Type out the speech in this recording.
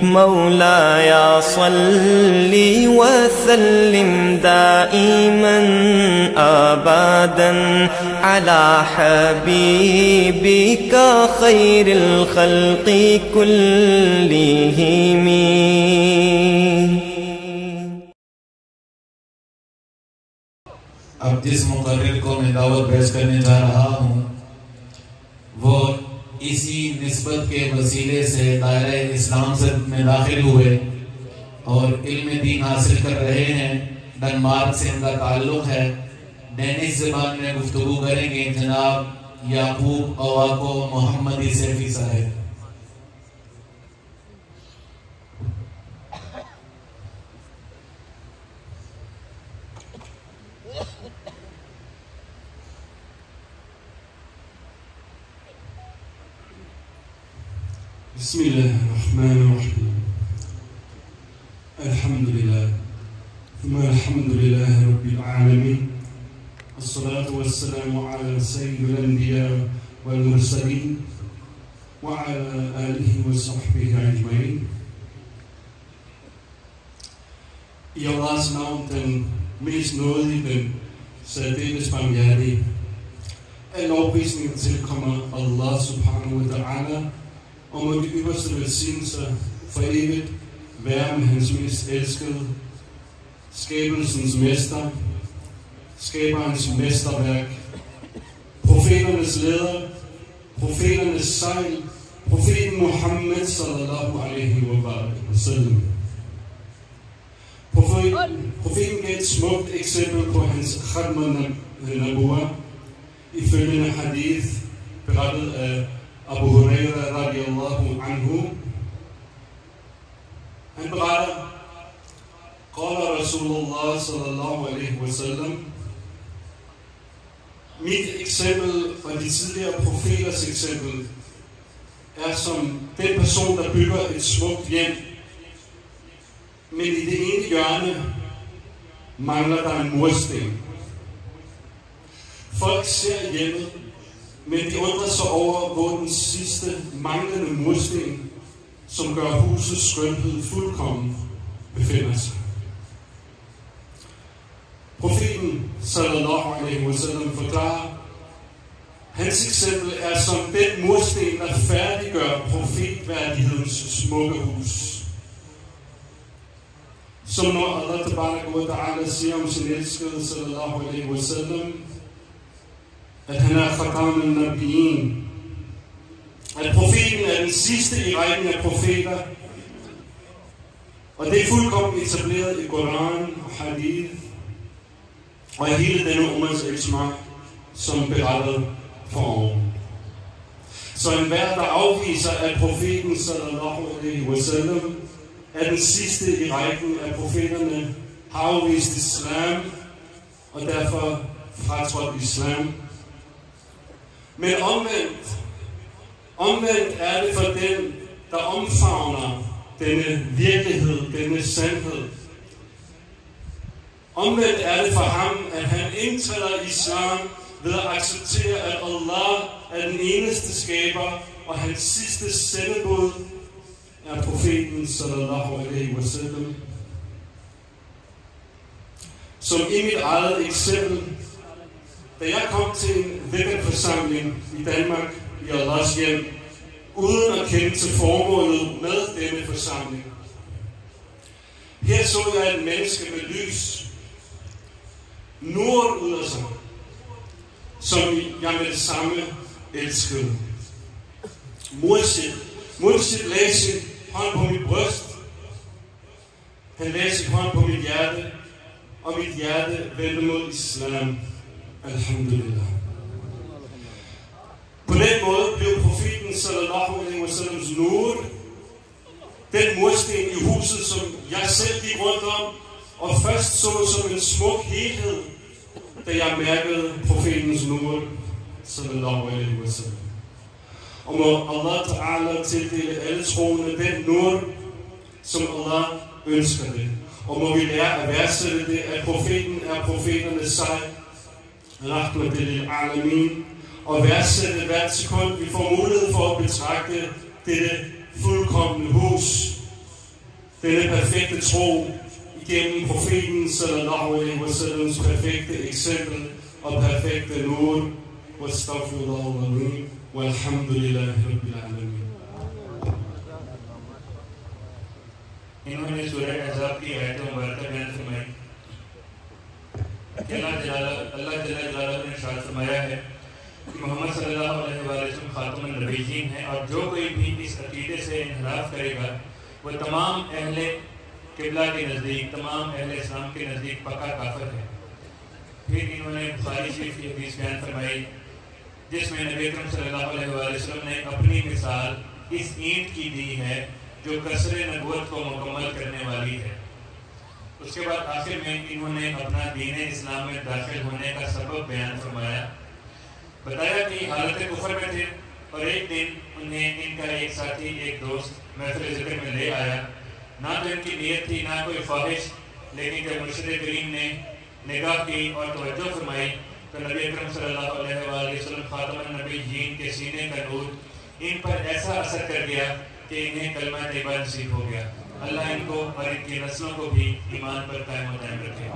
مولاي صل وسلم دائما أبدا على حبيبك خير الخلق كلهم. अब जिस मुकर्रिर को मैं दावत पेश करने जा रहा हूँ वो इसी निस्बत के वसीले से दायरा इस्लाम से में दाखिल हुए और इल्म दीन हासिल कर रहे हैं। डेनमार्क से इनका ताल्लुक है। डेनिश ज़बान में गुफ्तगू करेंगे जनाब याकूब अवाको मोहम्मदी सैफी साहब। बिस्मिल्लाहिर्रहमानिर्रहीम। अल्हम्दुलिल्लाह थुम्मा अल्हम्दुलिल्लाहि रब्बिल आलमीन अस्सलातु वस्सलामु अला सय्यिदिल अंबिया वल मुरसलीन व अला आलिहि व सहबिहि अजमईन। I Allahs naam, den mest nådige, den særdeles barmhjertige. Al lovprisning tilkommer Allah subhanahu wa ta'ala, og må de ypperste velsignelser for evigt være med hans mest elskede, skabelsens mester, skaberens mesterværk, profeternes leder, profeternes sejl, profeten Muhammed sallallahu alaihi wa sallam. Profeten gav et smukt eksempel på hans khatm al-nabuwa i følgende hadith, berettet af Abu Huraira radiyallahu anhu. Han beretter: Qala Rasulullah sallallahu alaihi wa sallam. Mit eksempel og de tidligere profeters eksempel er som den person, der bygger et smukt hjem, men i det ene hjørne mangler der en mursten. Folk ser hjemmet, men de undrer sig over, hvor den sidste manglende mursten, som gør husets skønhed fuldkommen, befinder sig. Profeten sallallahu alaihi wa sallam forklarer: hans eksempel er som den mursten, der færdiggør profetværdighedens smukke hus. Som når Allah tabaraka wa ta'ala siger om sin elskede sallallahu alaihi wa sallam, at han er khatam al-nabiyyin, at profeten er den sidste i rækken af profeter, og det er fuldkommen etableret i Koran og Hadith, og i hele denne ummas ijma, som berettet for oven. Så enhver, der afviser, at profeten sallallahu alaihi wa sallam er den sidste i rækken af profeterne, har afvist islam, og derfor fratrådt islam. Men omvendt er det for den, der omfavner denne virkelighed, denne sandhed. Omvendt er det for ham, at han indtræder islam ved at acceptere, at Allah er den eneste skaber, og hans sidste sendebud er profeten sallallahu alaihi wa sallam. Som i mit eget eksempel, da jeg kom til en vækkerforsamling i Danmark, i Allahs hjem, uden at kende til formålet med denne forsamling. Her så jeg et menneske med lys, nur ud af sig, som jeg med det samme elskede. Murshid lagde sin hånd på mit bryst, han lagde sin hånd på mit hjerte, og mit hjerte vendte mod islam. Alhamdulillah. På den måde blev profeten sallallahu alaihi wa sallams nur den mursten i huset, som jeg selv gik rundt om, og først så som en smuk helhed, da jeg mærkede profetens nur sallallahu alaihi wa sallam. Og må Allah ta'ala tildele alle troende den nur, som Allah ønsker det. Og må vi lære at værdsætte det, at profeten er profeternes sejr, rahmatil lil alamin, og værdsætte hvert sekund, vi får mulighed for at betragte dette fuldkomne hus, denne perfekte tro igennem profeten sallallahu alaihi wasallams perfekte eksempel og perfekte nur. Wastaghfirullah wa walhamdulillahi rabbil alamin. انہوں نے سورہ احزاب کی آیت مبارکہ بیان فرمائی کہ اللہ جل جلالہ نے ارشاد فرمایا ہے کہ محمد صلی اللہ علیہ وسلم خاتم النبیین ہیں، اور جو کوئی بھی اس عقیدے سے انحراف کرے گا وہ تمام اہل قبلہ کے نزدیک، تمام اہل اسلام کے نزدیک پکا کافر ہے۔ پھر انہوں نے بخاری شریف کی حدیث بیان فرمائی جس میں نبی اکرم صلی اللہ علیہ وسلم نے اپنی مثال اس اینٹ کی دی ہے جو قصر نبوت کو مکمل کرنے والی ہے۔ اس کے بعد آخر میں انہوں نے اپنا دین اسلام میں داخل ہونے کا سبب بیان فرمایا، بتایا کہ حالت کفر میں تھے اور ایک دن انہیں ان کا ایک ساتھی، ایک دوست محفل ذکر میں لے آیا، نہ تو ان کی نیت تھی نہ کوئی خواہش، لیکن جب مرشد کریم نے نگاہ کی اور توجہ فرمائی تو نبی اکرم صلی اللہ علیہ وآلہ وسلم خاتم النبیین کے سینے کا نور ان پر ایسا اثر کر گیا کہ انہیں کلمہ طیبہ نصیب ہو گیا۔ اللہ ان کو اور ان کی نسلوں کو بھی ایمان پر قائم و دائم رکھے۔